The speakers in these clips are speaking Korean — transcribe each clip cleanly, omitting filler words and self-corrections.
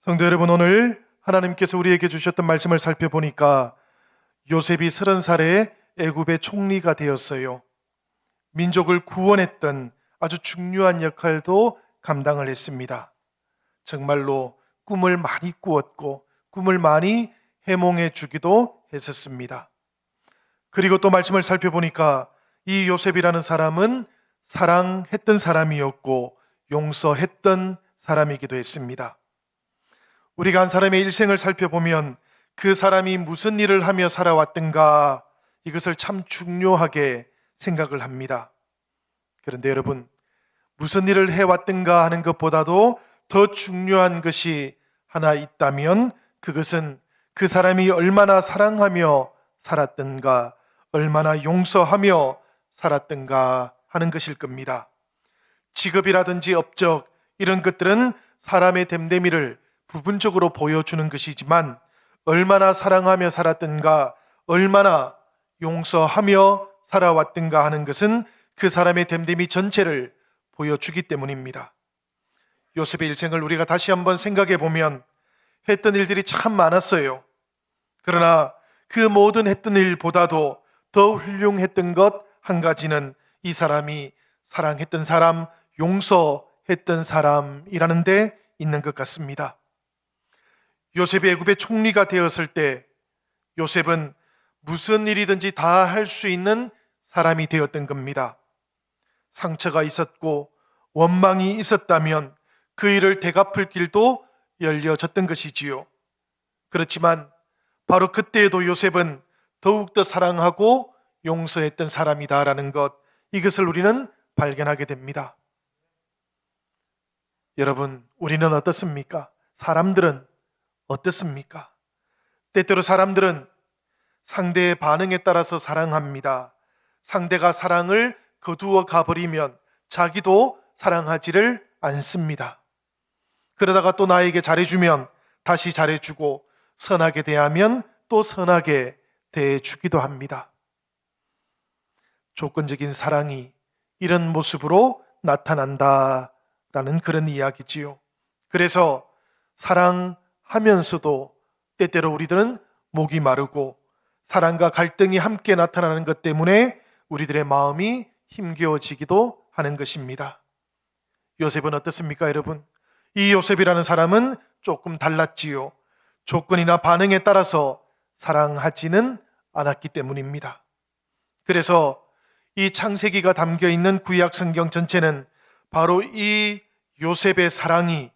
성도 여러분, 오늘 하나님께서 우리에게 주셨던 말씀을 살펴보니까 요셉이 30살에 애굽의 총리가 되었어요. 민족을 구원했던 아주 중요한 역할도 감당을 했습니다. 정말로 꿈을 많이 꾸었고 꿈을 많이 해몽해 주기도 했었습니다. 그리고 또 말씀을 살펴보니까 이 요셉이라는 사람은 사랑했던 사람이었고 용서했던 사람이기도 했습니다. 우리가 한 사람의 일생을 살펴보면 그 사람이 무슨 일을 하며 살아왔던가, 이것을 참 중요하게 생각을 합니다. 그런데 여러분, 무슨 일을 해왔던가 하는 것보다도 더 중요한 것이 하나 있다면 그것은 그 사람이 얼마나 사랑하며 살았던가, 얼마나 용서하며 살았던가 하는 것일 겁니다. 직업이라든지 업적, 이런 것들은 사람의 됨됨이를 부분적으로 보여주는 것이지만 얼마나 사랑하며 살았던가, 얼마나 용서하며 살아왔던가 하는 것은 그 사람의 됨됨이 전체를 보여주기 때문입니다. 요셉의 일생을 우리가 다시 한번 생각해 보면 했던 일들이 참 많았어요. 그러나 그 모든 했던 일보다도 더 훌륭했던 것 한 가지는 이 사람이 사랑했던 사람, 용서했던 사람이라는 데 있는 것 같습니다. 요셉이 애굽의 총리가 되었을 때 요셉은 무슨 일이든지 다 할 수 있는 사람이 되었던 겁니다. 상처가 있었고 원망이 있었다면 그 일을 되갚을 길도 열려졌던 것이지요. 그렇지만 바로 그때에도 요셉은 더욱더 사랑하고 용서했던 사람이다라는 것, 이것을 우리는 발견하게 됩니다. 여러분, 우리는 어떻습니까? 사람들은 어떻습니까? 때때로 사람들은 상대의 반응에 따라서 사랑합니다. 상대가 사랑을 거두어 가버리면 자기도 사랑하지를 않습니다. 그러다가 또 나에게 잘해주면 다시 잘해주고, 선하게 대하면 또 선하게 대해주기도 합니다. 조건적인 사랑이 이런 모습으로 나타난다라는 그런 이야기지요. 그래서 사랑하면서도 때때로 우리들은 목이 마르고 사랑과 갈등이 함께 나타나는 것 때문에 우리들의 마음이 힘겨워지기도 하는 것입니다. 요셉은 어떻습니까, 여러분? 이 요셉이라는 사람은 조금 달랐지요. 조건이나 반응에 따라서 사랑하지는 않았기 때문입니다. 그래서 이 창세기가 담겨 있는 구약 성경 전체는 바로 이 요셉의 사랑이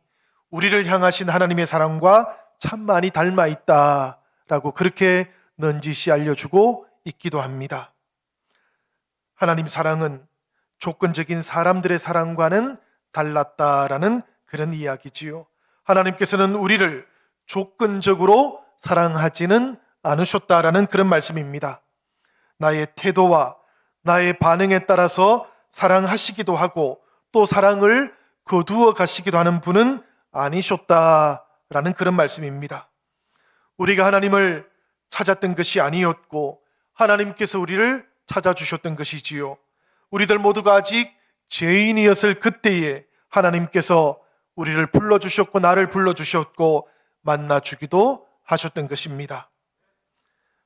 우리를 향하신 하나님의 사랑과 참 많이 닮아 있다라고 그렇게 넌지시 알려주고 있기도 합니다. 하나님 사랑은 조건적인 사람들의 사랑과는 달랐다라는 그런 이야기지요. 하나님께서는 우리를 조건적으로 사랑하지는 않으셨다라는 그런 말씀입니다. 나의 태도와 나의 반응에 따라서 사랑하시기도 하고 또 사랑을 거두어 가시기도 하는 분은 아니셨다라는 그런 말씀입니다. 우리가 하나님을 찾았던 것이 아니었고 하나님께서 우리를 찾아주셨던 것이지요. 우리들 모두가 아직 죄인이었을 그때에 하나님께서 우리를 불러주셨고 나를 불러주셨고 만나주기도 하셨던 것입니다.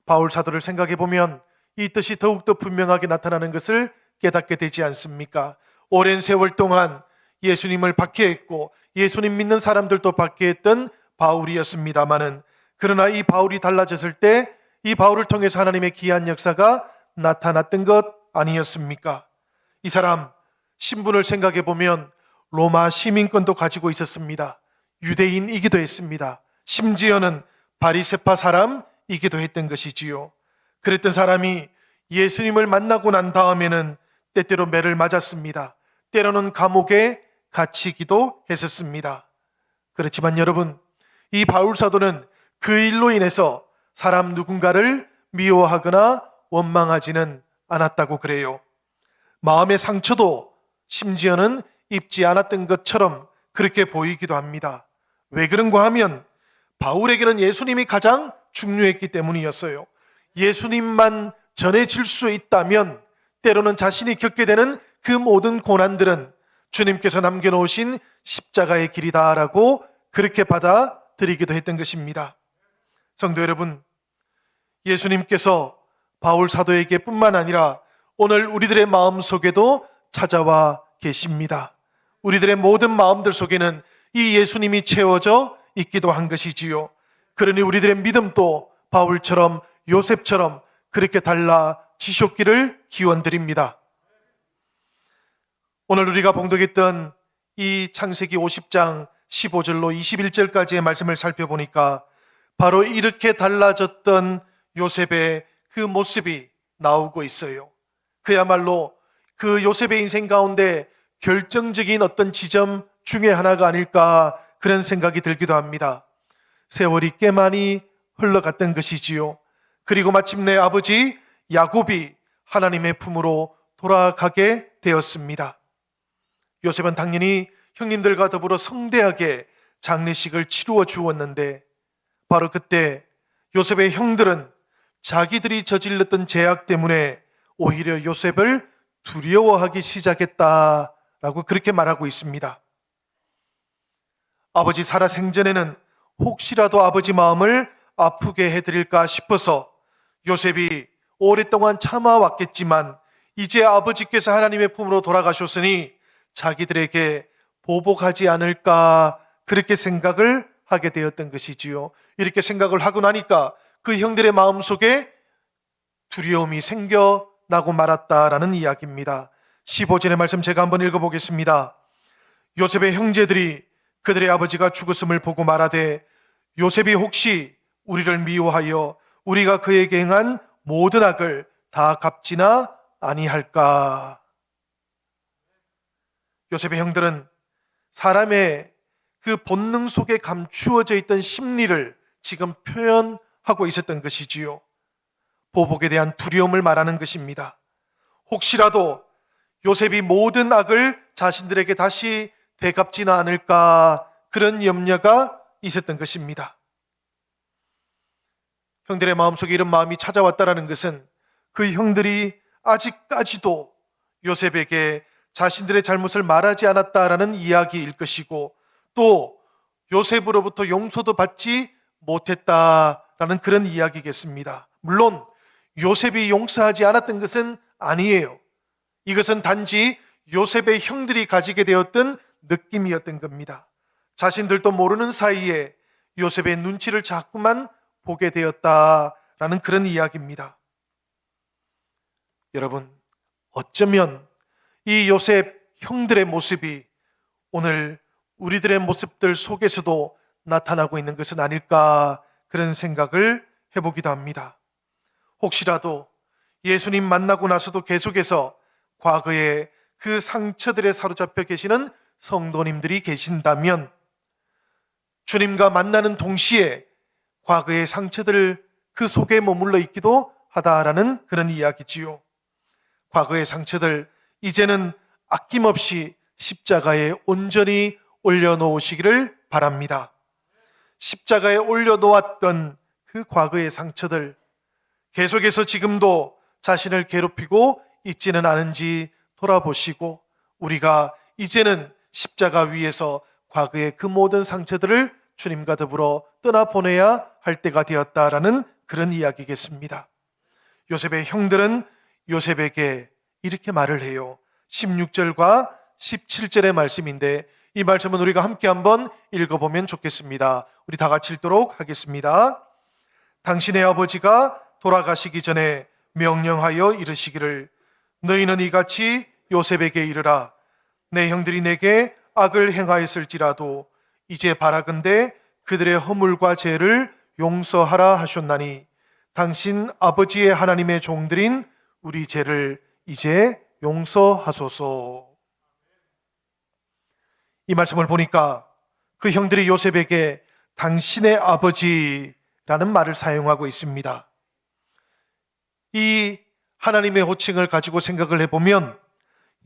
바울 사도를 생각해 보면 이 뜻이 더욱더 분명하게 나타나는 것을 깨닫게 되지 않습니까? 오랜 세월 동안 예수님을 박해했고 예수님 믿는 사람들도 박해했던 바울이었습니다마는, 그러나 이 바울이 달라졌을 때 이 바울을 통해서 하나님의 기이한 역사가 나타났던 것 아니었습니까? 이 사람 신분을 생각해 보면 로마 시민권도 가지고 있었습니다. 유대인이기도 했습니다. 심지어는 바리새파 사람이기도 했던 것이지요. 그랬던 사람이 예수님을 만나고 난 다음에는 때때로 매를 맞았습니다. 때로는 감옥에 갇히기도 했었습니다. 그렇지만 여러분, 이 바울 사도는 그 일로 인해서 사람 누군가를 미워하거나 원망하지는 않았다고 그래요. 마음의 상처도 심지어는 입지 않았던 것처럼 그렇게 보이기도 합니다. 왜 그런가 하면 바울에게는 예수님이 가장 중요했기 때문이었어요. 예수님만 전해질 수 있다면 때로는 자신이 겪게 되는 그 모든 고난들은 주님께서 남겨놓으신 십자가의 길이다라고 그렇게 드리기도 했던 것입니다. 성도 여러분, 예수님께서 바울 사도에게 뿐만 아니라 오늘 우리들의 마음 속에도 찾아와 계십니다. 우리들의 모든 마음들 속에는 이 예수님이 채워져 있기도 한 것이지요. 그러니 우리들의 믿음도 바울처럼 요셉처럼 그렇게 달라지셨기를 기원드립니다. 오늘 우리가 봉독했던 이 창세기 50장 15절로 21절까지의 말씀을 살펴보니까 바로 이렇게 달라졌던 요셉의 그 모습이 나오고 있어요. 그야말로 그 요셉의 인생 가운데 결정적인 어떤 지점 중에 하나가 아닐까 그런 생각이 들기도 합니다. 세월이 꽤 많이 흘러갔던 것이지요. 그리고 마침내 아버지 야곱이 하나님의 품으로 돌아가게 되었습니다. 요셉은 당연히 형님들과 더불어 성대하게 장례식을 치루어 주었는데 바로 그때 요셉의 형들은 자기들이 저질렀던 죄악 때문에 오히려 요셉을 두려워하기 시작했다라고 그렇게 말하고 있습니다. 아버지 살아 생전에는 혹시라도 아버지 마음을 아프게 해드릴까 싶어서 요셉이 오랫동안 참아왔겠지만 이제 아버지께서 하나님의 품으로 돌아가셨으니 자기들에게 보복하지 않을까 그렇게 생각을 하게 되었던 것이지요. 이렇게 생각을 하고 나니까 그 형들의 마음속에 두려움이 생겨나고 말았다라는 이야기입니다. 15절의 말씀 제가 한번 읽어보겠습니다. 요셉의 형제들이 그들의 아버지가 죽었음을 보고 말하되 요셉이 혹시 우리를 미워하여 우리가 그에게 행한 모든 악을 다 갚지나 아니할까. 요셉의 형들은 사람의 그 본능 속에 감추어져 있던 심리를 지금 표현하고 있었던 것이지요. 보복에 대한 두려움을 말하는 것입니다. 혹시라도 요셉이 모든 악을 자신들에게 다시 되갚지는 않을까 그런 염려가 있었던 것입니다. 형들의 마음속에 이런 마음이 찾아왔다는 것은 그 형들이 아직까지도 요셉에게 자신들의 잘못을 말하지 않았다라는 이야기일 것이고 또 요셉으로부터 용서도 받지 못했다라는 그런 이야기겠습니다. 물론 요셉이 용서하지 않았던 것은 아니에요. 이것은 단지 요셉의 형들이 가지게 되었던 느낌이었던 겁니다. 자신들도 모르는 사이에 요셉의 눈치를 자꾸만 보게 되었다라는 그런 이야기입니다. 여러분, 어쩌면 이 요셉 형들의 모습이 오늘 우리들의 모습들 속에서도 나타나고 있는 것은 아닐까 그런 생각을 해보기도 합니다. 혹시라도 예수님 만나고 나서도 계속해서 과거에 그 상처들에 사로잡혀 계시는 성도님들이 계신다면 주님과 만나는 동시에 과거의 상처들 그 속에 머물러 있기도 하다라는 그런 이야기지요. 과거의 상처들 이제는 아낌없이 십자가에 온전히 올려놓으시기를 바랍니다. 십자가에 올려놓았던 그 과거의 상처들 계속해서 지금도 자신을 괴롭히고 있지는 않은지 돌아보시고 우리가 이제는 십자가 위에서 과거의 그 모든 상처들을 주님과 더불어 떠나보내야 할 때가 되었다라는 그런 이야기겠습니다. 요셉의 형들은 요셉에게 이렇게 말을 해요. 16절과 17절의 말씀인데 이 말씀은 우리가 함께 한번 읽어보면 좋겠습니다. 우리 다 같이 읽도록 하겠습니다. 당신의 아버지가 돌아가시기 전에 명령하여 이르시기를 너희는 이같이 요셉에게 이르라. 내 형들이 내게 악을 행하였을지라도 이제 바라건대 그들의 허물과 죄를 용서하라 하셨나니 당신 아버지의 하나님의 종들인 우리 죄를 이제 용서하소서. 이 말씀을 보니까 그 형들이 요셉에게 당신의 아버지라는 말을 사용하고 있습니다. 이 하나님의 호칭을 가지고 생각을 해보면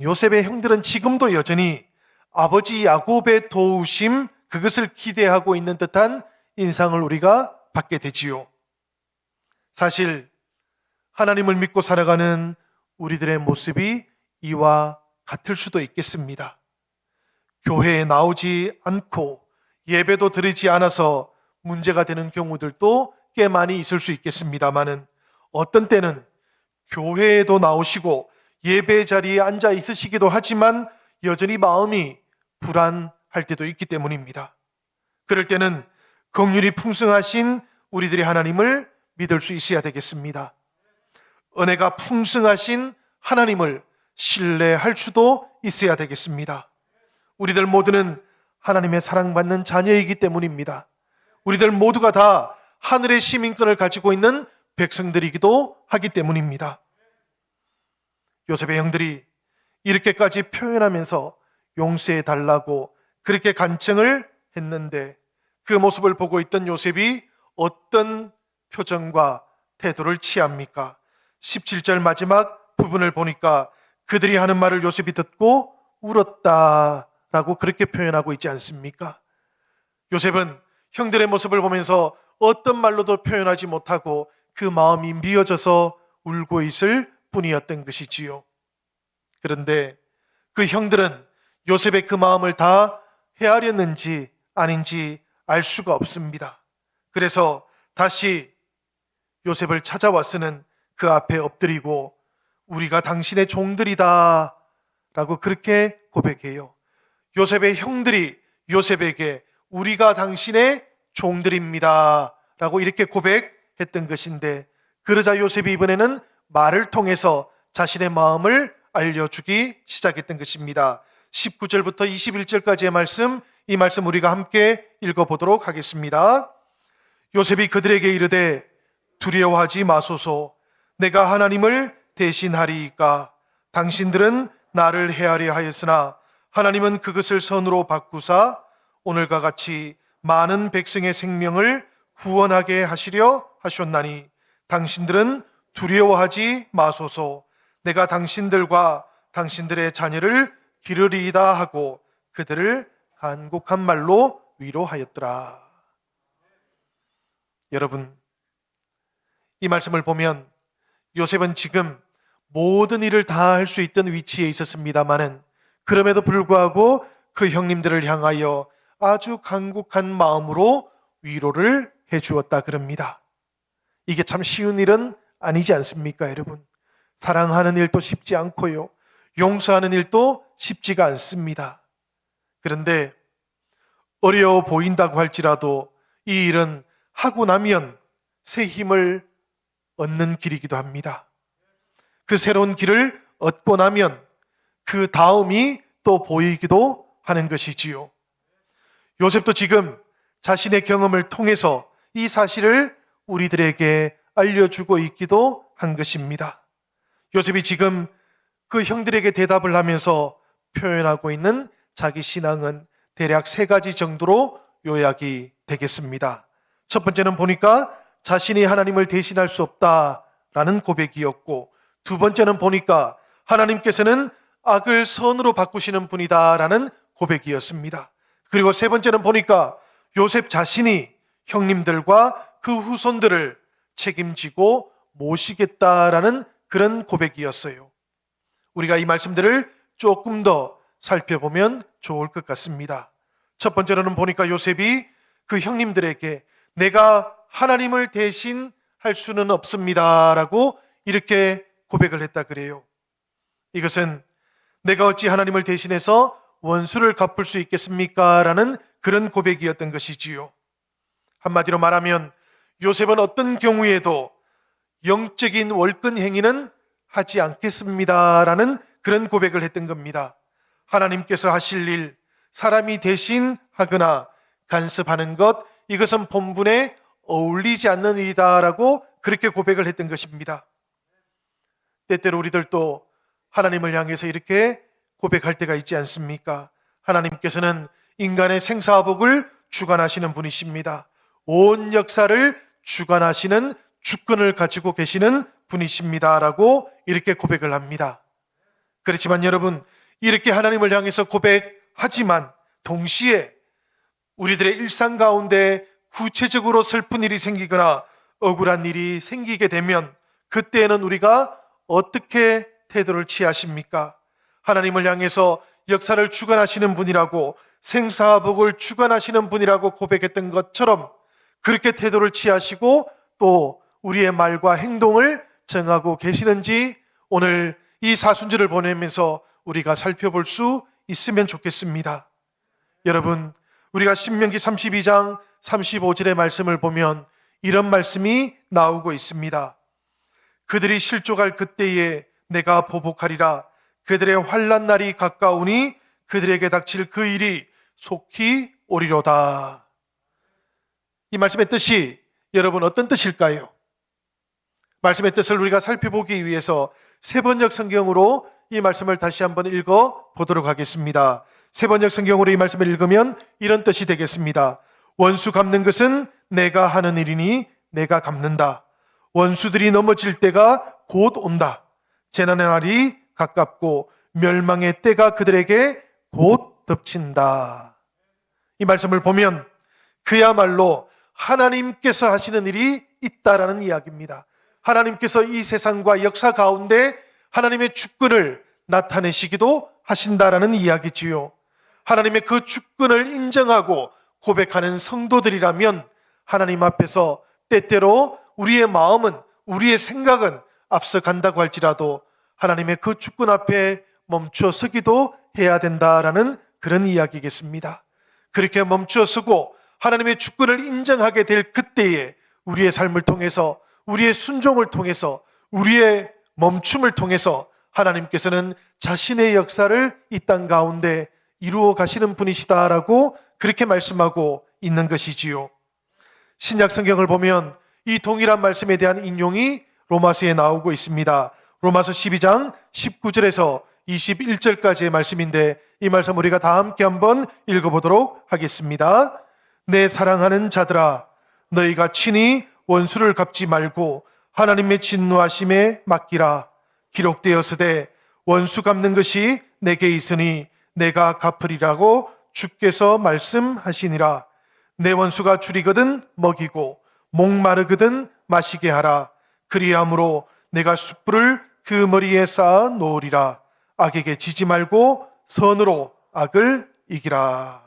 요셉의 형들은 지금도 여전히 아버지 야곱의 도우심 그것을 기대하고 있는 듯한 인상을 우리가 받게 되지요. 사실 하나님을 믿고 살아가는 우리들의 모습이 이와 같을 수도 있겠습니다. 교회에 나오지 않고 예배도 드리지 않아서 문제가 되는 경우들도 꽤 많이 있을 수 있겠습니다만은, 어떤 때는 교회에도 나오시고 예배 자리에 앉아 있으시기도 하지만 여전히 마음이 불안할 때도 있기 때문입니다. 그럴 때는 긍휼이 풍성하신 우리들의 하나님을 믿을 수 있어야 되겠습니다. 은혜가 풍성하신 하나님을 신뢰할 수도 있어야 되겠습니다. 우리들 모두는 하나님의 사랑받는 자녀이기 때문입니다. 우리들 모두가 다 하늘의 시민권을 가지고 있는 백성들이기도 하기 때문입니다. 요셉의 형들이 이렇게까지 표현하면서 용서해 달라고 그렇게 간청을 했는데, 그 모습을 보고 있던 요셉이 어떤 표정과 태도를 취합니까? 17절 마지막 부분을 보니까 그들이 하는 말을 요셉이 듣고 울었다라고 그렇게 표현하고 있지 않습니까? 요셉은 형들의 모습을 보면서 어떤 말로도 표현하지 못하고 그 마음이 미어져서 울고 있을 뿐이었던 것이지요. 그런데 그 형들은 요셉의 그 마음을 다 헤아렸는지 아닌지 알 수가 없습니다. 그래서 다시 요셉을 찾아와서는 그 앞에 엎드리고 우리가 당신의 종들이다 라고 그렇게 고백해요. 요셉의 형들이 요셉에게 우리가 당신의 종들입니다 라고 이렇게 고백했던 것인데, 그러자 요셉이 이번에는 말을 통해서 자신의 마음을 알려주기 시작했던 것입니다. 19절부터 21절까지의 말씀, 이 말씀 우리가 함께 읽어보도록 하겠습니다. 요셉이 그들에게 이르되 두려워하지 마소서, 내가 하나님을 대신하리이까. 당신들은 나를 헤아려 하였으나 하나님은 그것을 선으로 바꾸사 오늘과 같이 많은 백성의 생명을 구원하게 하시려 하셨나니 당신들은 두려워하지 마소서, 내가 당신들과 당신들의 자녀를 기르리이다 하고 그들을 간곡한 말로 위로하였더라. 여러분, 이 말씀을 보면 요셉은 지금 모든 일을 다 할 수 있던 위치에 있었습니다마는 그럼에도 불구하고 그 형님들을 향하여 아주 간곡한 마음으로 위로를 해주었다 그럽니다. 이게 참 쉬운 일은 아니지 않습니까, 여러분? 사랑하는 일도 쉽지 않고요, 용서하는 일도 쉽지가 않습니다. 그런데 어려워 보인다고 할지라도 이 일은 하고 나면 새 힘을 얻는 길이기도 합니다. 그 새로운 길을 얻고 나면 그 다음이 또 보이기도 하는 것이지요. 요셉도 지금 자신의 경험을 통해서 이 사실을 우리들에게 알려주고 있기도 한 것입니다. 요셉이 지금 그 형들에게 대답을 하면서 표현하고 있는 자기 신앙은 대략 3가지 정도로 요약이 되겠습니다. 첫 번째는 보니까 자신이 하나님을 대신할 수 없다라는 고백이었고, 두 번째는 보니까 하나님께서는 악을 선으로 바꾸시는 분이다라는 고백이었습니다. 그리고 세 번째는 보니까 요셉 자신이 형님들과 그 후손들을 책임지고 모시겠다라는 그런 고백이었어요. 우리가 이 말씀들을 조금 더 살펴보면 좋을 것 같습니다. 첫 번째로는 보니까 요셉이 그 형님들에게 내가 하나님을 대신할 수는 없습니다라고 이렇게 고백을 했다 그래요. 이것은 내가 어찌 하나님을 대신해서 원수를 갚을 수 있겠습니까? 라는 그런 고백이었던 것이지요. 한마디로 말하면 요셉은 어떤 경우에도 영적인 월권 행위는 하지 않겠습니다라는 그런 고백을 했던 겁니다. 하나님께서 하실 일, 사람이 대신 하거나 간섭하는 것, 이것은 본분에 어울리지 않는 일이다라고 그렇게 고백을 했던 것입니다. 때때로 우리들도 하나님을 향해서 이렇게 고백할 때가 있지 않습니까? 하나님께서는 인간의 생사복을 주관하시는 분이십니다. 온 역사를 주관하시는 주권을 가지고 계시는 분이십니다라고 이렇게 고백을 합니다. 그렇지만 여러분, 이렇게 하나님을 향해서 고백하지만 동시에 우리들의 일상 가운데 구체적으로 슬픈 일이 생기거나 억울한 일이 생기게 되면 그때에는 우리가 어떻게 태도를 취하십니까? 하나님을 향해서 역사를 주관하시는 분이라고, 생사복을 주관하시는 분이라고 고백했던 것처럼 그렇게 태도를 취하시고 또 우리의 말과 행동을 정하고 계시는지 오늘 이 사순절을 보내면서 우리가 살펴볼 수 있으면 좋겠습니다. 여러분, 우리가 신명기 32장 35절의 말씀을 보면 이런 말씀이 나오고 있습니다. 그들이 실족할 그때에 내가 보복하리라. 그들의 환난 날이 가까우니 그들에게 닥칠 그 일이 속히 오리로다. 이 말씀의 뜻이 여러분 어떤 뜻일까요? 말씀의 뜻을 우리가 살펴보기 위해서 세번역 성경으로 이 말씀을 다시 한번 읽어 보도록 하겠습니다. 세번역 성경으로 이 말씀을 읽으면 이런 뜻이 되겠습니다. 원수 갚는 것은 내가 하는 일이니 내가 갚는다. 원수들이 넘어질 때가 곧 온다. 재난의 날이 가깝고 멸망의 때가 그들에게 곧 덮친다. 이 말씀을 보면 그야말로 하나님께서 하시는 일이 있다라는 이야기입니다. 하나님께서 이 세상과 역사 가운데 하나님의 주권을 나타내시기도 하신다라는 이야기지요. 하나님의 그 주권을 인정하고 고백하는 성도들이라면 하나님 앞에서 때때로 우리의 마음은, 우리의 생각은 앞서간다고 할지라도 하나님의 그 주권 앞에 멈춰 서기도 해야 된다라는 그런 이야기겠습니다. 그렇게 멈춰 서고 하나님의 주권을 인정하게 될 그때에 우리의 삶을 통해서, 우리의 순종을 통해서, 우리의 멈춤을 통해서 하나님께서는 자신의 역사를 이 땅 가운데 이루어 가시는 분이시다라고 그렇게 말씀하고 있는 것이지요. 신약 성경을 보면 이 동일한 말씀에 대한 인용이 로마서에 나오고 있습니다. 로마서 12장 19절에서 21절까지의 말씀인데 이 말씀 우리가 다 함께 한번 읽어보도록 하겠습니다. 내 사랑하는 자들아, 너희가 친히 원수를 갚지 말고 하나님의 진노하심에 맡기라. 기록되었으되 원수 갚는 것이 내게 있으니 내가 갚으리라고 주께서 말씀하시니라. 내 원수가 줄이거든 먹이고 목마르거든 마시게 하라. 그리함으로 내가 숯불을 그 머리에 쌓아 놓으리라. 악에게 지지 말고 선으로 악을 이기라.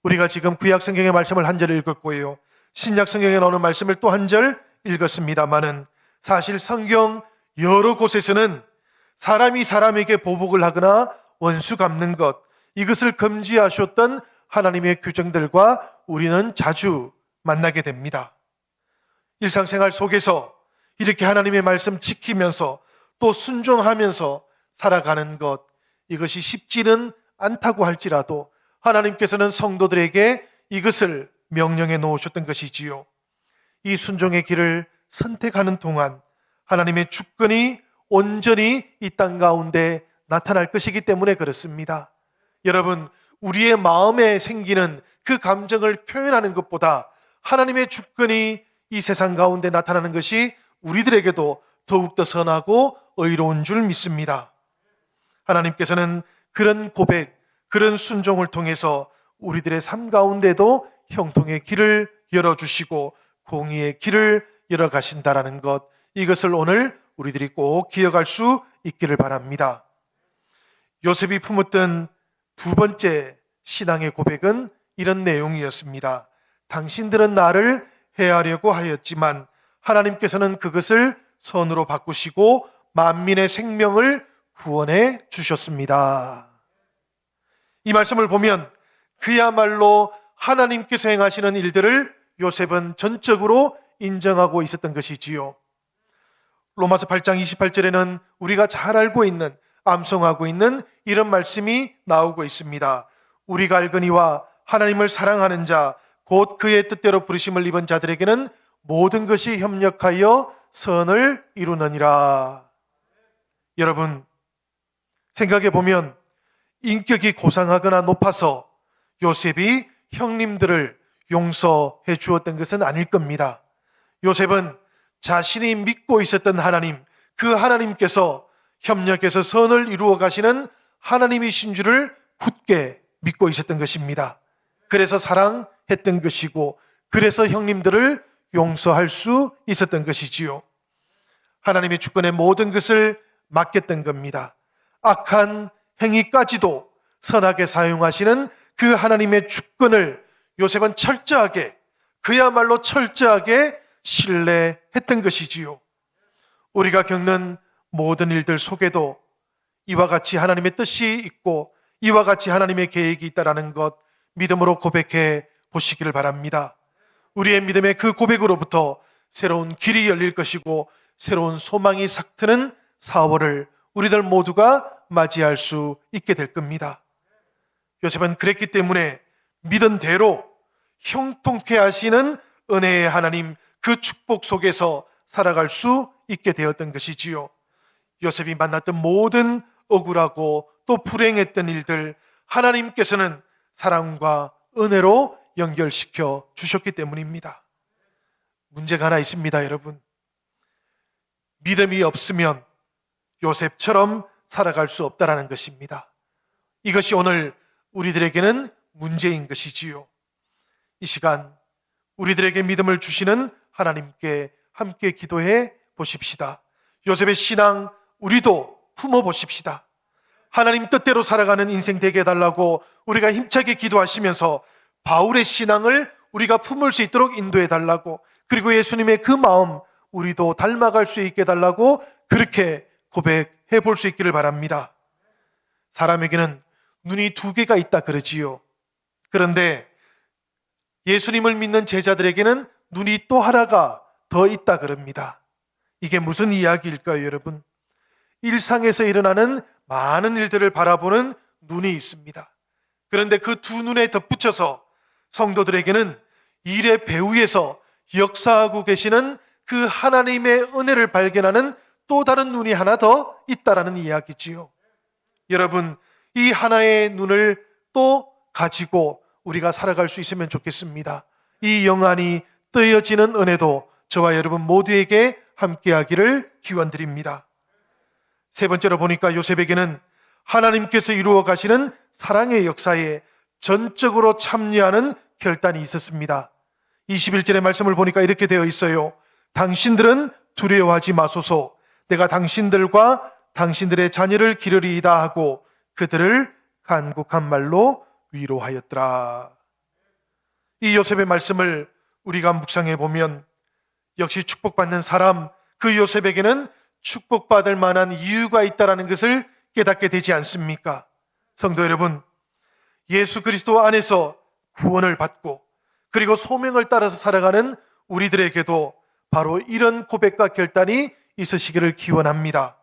우리가 지금 구약 성경의 말씀을 한 절 읽었고요, 신약 성경에 나오는 말씀을 또 한 절 읽었습니다마는 사실 성경 여러 곳에서는 사람이 사람에게 보복을 하거나 원수 갚는 것, 이것을 금지하셨던 하나님의 규정들과 우리는 자주 만나게 됩니다. 일상생활 속에서 이렇게 하나님의 말씀 지키면서 또 순종하면서 살아가는 것, 이것이 쉽지는 않다고 할지라도 하나님께서는 성도들에게 이것을 명령해 놓으셨던 것이지요. 이 순종의 길을 선택하는 동안 하나님의 주권이 온전히 이 땅 가운데 나타날 것이기 때문에 그렇습니다. 여러분, 우리의 마음에 생기는 그 감정을 표현하는 것보다 하나님의 주권이 이 세상 가운데 나타나는 것이 우리들에게도 더욱더 선하고 의로운 줄 믿습니다. 하나님께서는 그런 고백, 그런 순종을 통해서 우리들의 삶 가운데도 형통의 길을 열어주시고 공의의 길을 열어가신다라는 것, 이것을 오늘 우리들이 꼭 기억할 수 있기를 바랍니다. 요셉이 품었던 두 번째 신앙의 고백은 이런 내용이었습니다. 당신들은 나를 해하려고 하였지만 하나님께서는 그것을 선으로 바꾸시고 만민의 생명을 구원해 주셨습니다. 이 말씀을 보면 그야말로 하나님께서 행하시는 일들을 요셉은 전적으로 인정하고 있었던 것이지요. 로마서 8장 28절에는 우리가 잘 알고 있는, 암송하고 있는 이런 말씀이 나오고 있습니다. 우리가 알거니와 하나님을 사랑하는 자, 곧 그의 뜻대로 부르심을 입은 자들에게는 모든 것이 협력하여 선을 이루느니라. 여러분, 생각해 보면 인격이 고상하거나 높아서 요셉이 형님들을 용서해 주었던 것은 아닐 겁니다. 요셉은 자신이 믿고 있었던 하나님, 그 하나님께서 협력해서 선을 이루어 가시는 하나님이신 줄을 굳게 믿고 있었던 것입니다. 그래서 사랑했던 것이고, 그래서 형님들을 용서할 수 있었던 것이지요. 하나님의 주권의 모든 것을 맡겼던 겁니다. 악한 행위까지도 선하게 사용하시는 그 하나님의 주권을 요셉은 철저하게, 그야말로 철저하게 신뢰했던 것이지요. 우리가 겪는 모든 일들 속에도 이와 같이 하나님의 뜻이 있고 이와 같이 하나님의 계획이 있다는 것 믿음으로 고백해 보시기를 바랍니다. 우리의 믿음의 그 고백으로부터 새로운 길이 열릴 것이고 새로운 소망이 삭트는 4월을 우리들 모두가 맞이할 수 있게 될 겁니다. 요셉은 그랬기 때문에 믿은 대로 형통케 하시는 은혜의 하나님, 그 축복 속에서 살아갈 수 있게 되었던 것이지요. 요셉이 만났던 모든 억울하고 또 불행했던 일들, 하나님께서는 사랑과 은혜로 연결시켜 주셨기 때문입니다. 문제가 하나 있습니다, 여러분. 믿음이 없으면 요셉처럼 살아갈 수 없다라는 것입니다. 이것이 오늘 우리들에게는 문제인 것이지요. 이 시간 우리들에게 믿음을 주시는 하나님께 함께 기도해 보십시다. 요셉의 신앙 우리도 품어 보십시다. 하나님 뜻대로 살아가는 인생 되게 해달라고 우리가 힘차게 기도하시면서 바울의 신앙을 우리가 품을 수 있도록 인도해 달라고, 그리고 예수님의 그 마음 우리도 닮아갈 수 있게 해달라고 그렇게 고백해 볼 수 있기를 바랍니다. 사람에게는 눈이 2개가 있다 그러지요. 그런데 예수님을 믿는 제자들에게는 눈이 또 하나가 더 있다 그럽니다. 이게 무슨 이야기일까요, 여러분? 일상에서 일어나는 많은 일들을 바라보는 눈이 있습니다. 그런데 그 2 눈에 덧붙여서 성도들에게는 일의 배후에서 역사하고 계시는 그 하나님의 은혜를 발견하는 또 다른 눈이 하나 더 있다라는 이야기지요. 여러분, 이 하나의 눈을 또 가지고 우리가 살아갈 수 있으면 좋겠습니다. 이 영안이 뜨여지는 은혜도 저와 여러분 모두에게 함께하기를 기원드립니다. 3번째로 보니까 요셉에게는 하나님께서 이루어 가시는 사랑의 역사에 전적으로 참여하는 결단이 있었습니다. 21절의 말씀을 보니까 이렇게 되어 있어요. 당신들은 두려워하지 마소서. 내가 당신들과 당신들의 자녀를 기르리이다 하고 그들을 간곡한 말로 위로하였더라. 이 요셉의 말씀을 우리가 묵상해 보면 역시 축복받는 사람, 그 요셉에게는 축복받을 만한 이유가 있다는 것을 깨닫게 되지 않습니까? 성도 여러분, 예수 그리스도 안에서 구원을 받고 그리고 소명을 따라서 살아가는 우리들에게도 바로 이런 고백과 결단이 있으시기를 기원합니다.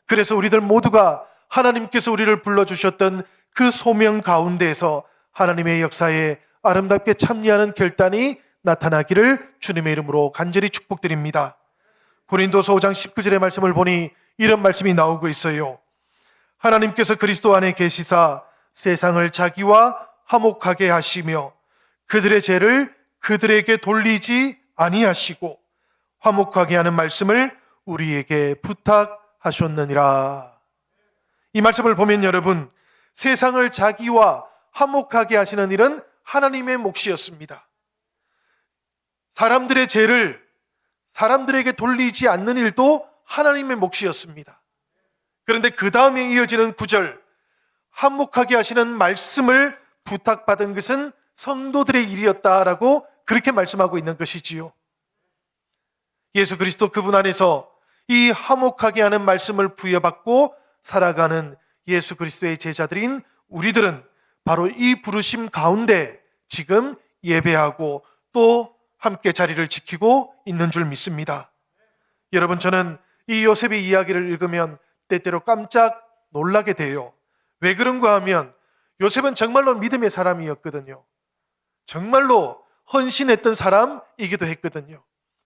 그래서 우리들 모두가 하나님께서 우리를 불러주셨던 그 소명 가운데에서 하나님의 역사에 아름답게 참여하는 결단이 나타나기를 주님의 이름으로 간절히 축복드립니다. 고린도서 5장 19절의 말씀을 보니 이런 말씀이 나오고 있어요. 하나님께서 그리스도 안에 계시사 세상을 자기와 화목하게 하시며 그들의 죄를 그들에게 돌리지 아니하시고 화목하게 하는 말씀을 우리에게 부탁하셨느니라. 이 말씀을 보면 여러분, 세상을 자기와 화목하게 하시는 일은 하나님의 몫이었습니다. 사람들의 죄를 사람들에게 돌리지 않는 일도 하나님의 몫이었습니다. 그런데 그 다음에 이어지는 9절, 화목하게 하시는 말씀을 부탁받은 것은 성도들의 일이었다라고 그렇게 말씀하고 있는 것이지요. 예수 그리스도 그분 안에서 이 화목하게 하는 말씀을 부여받고 살아가는 예수 그리스도의 제자들인 우리들은 바로 이 부르심 가운데 지금 예배하고 또 함께 자리를 지키고 있는 줄 믿습니다. 여러분, 저는 이 요셉의 이야기를 읽으면 때때로 깜짝 놀라게 돼요. 왜 그런가 하면 요셉은 정말로 믿음의 사람이었거든요. 정말로 헌신했던 사람이기도 했거든요.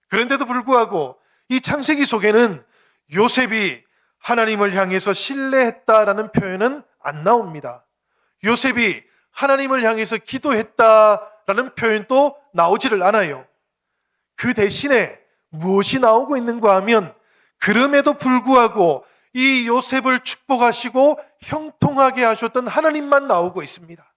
그런데도 불구하고 이 창세기 속에는 요셉이 하나님을 향해서 신뢰했다라는 표현은 안 나옵니다. 요셉이 하나님을 향해서 기도했다라는 표현도 나오지를 않아요. 그 대신에 무엇이 나오고 있는가 하면 그럼에도 불구하고 이 요셉을 축복하시고 형통하게 하셨던 하나님만 나오고 있습니다.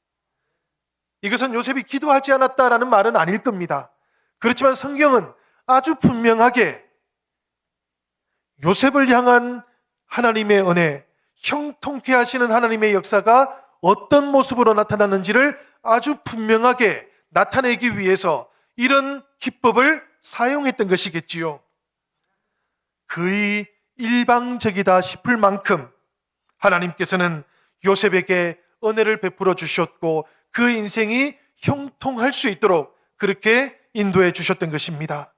이것은 요셉이 기도하지 않았다라는 말은 아닐 겁니다. 그렇지만 성경은 아주 분명하게 요셉을 향한 하나님의 은혜, 형통케 하시는 하나님의 역사가 어떤 모습으로 나타나는지를 아주 분명하게 나타내기 위해서 이런 기법을 사용했던 것이겠지요. 거의 일방적이다 싶을 만큼 하나님께서는 요셉에게 은혜를 베풀어 주셨고 그 인생이 형통할 수 있도록 그렇게 인도해 주셨던 것입니다.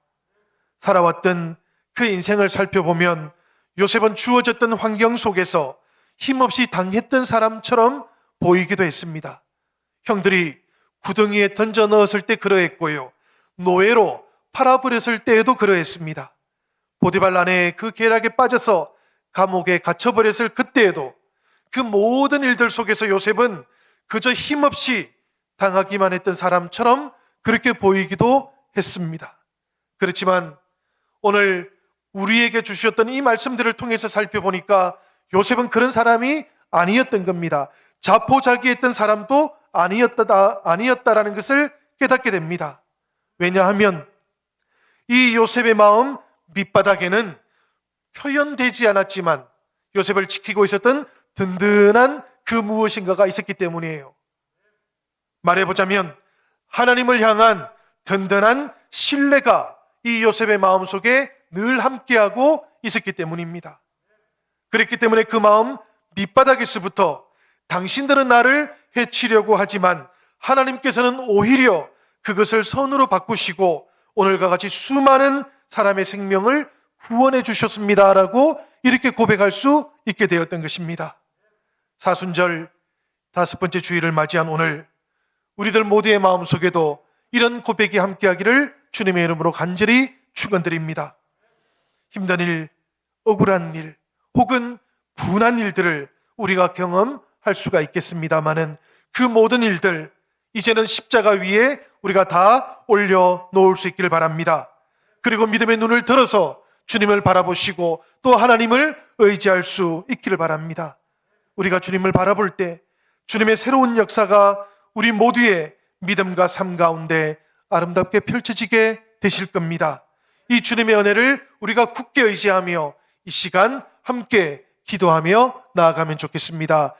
살아왔던 그 인생을 살펴보면 요셉은 주어졌던 환경 속에서 힘없이 당했던 사람처럼 보이기도 했습니다. 형들이 구덩이에 던져 넣었을 때 그러했고요. 노예로 팔아버렸을 때에도 그러했습니다. 보디발 아내의 그 계략에 빠져서 감옥에 갇혀버렸을 그때에도 그 모든 일들 속에서 요셉은 그저 힘없이 당하기만 했던 사람처럼 그렇게 보이기도 했습니다. 그렇지만 오늘 우리에게 주셨던 이 말씀들을 통해서 살펴보니까 요셉은 그런 사람이 아니었던 겁니다. 자포자기했던 사람도 아니었다라는 것을 깨닫게 됩니다. 왜냐하면 이 요셉의 마음 밑바닥에는 표현되지 않았지만 요셉을 지키고 있었던 든든한 그 무엇인가가 있었기 때문이에요. 말해보자면 하나님을 향한 든든한 신뢰가 이 요셉의 마음속에 늘 함께하고 있었기 때문입니다. 그랬기 때문에 그 마음 밑바닥에서부터 당신들은 나를 해치려고 하지만 하나님께서는 오히려 그것을 선으로 바꾸시고 오늘과 같이 수많은 사람의 생명을 구원해 주셨습니다라고 이렇게 고백할 수 있게 되었던 것입니다. 사순절 5번째 주일을 맞이한 오늘 우리들 모두의 마음속에도 이런 고백이 함께하기를 주님의 이름으로 간절히 축원드립니다. 힘든 일, 억울한 일, 혹은 분한 일들을 우리가 경험할 수가 있겠습니다마는 그 모든 일들 이제는 십자가 위에 우리가 다 올려놓을 수 있기를 바랍니다. 그리고 믿음의 눈을 들어서 주님을 바라보시고 또 하나님을 의지할 수 있기를 바랍니다. 우리가 주님을 바라볼 때 주님의 새로운 역사가 우리 모두의 믿음과 삶 가운데 아름답게 펼쳐지게 되실 겁니다. 이 주님의 은혜를 우리가 굳게 의지하며 이 시간 함께 기도하며 나아가면 좋겠습니다.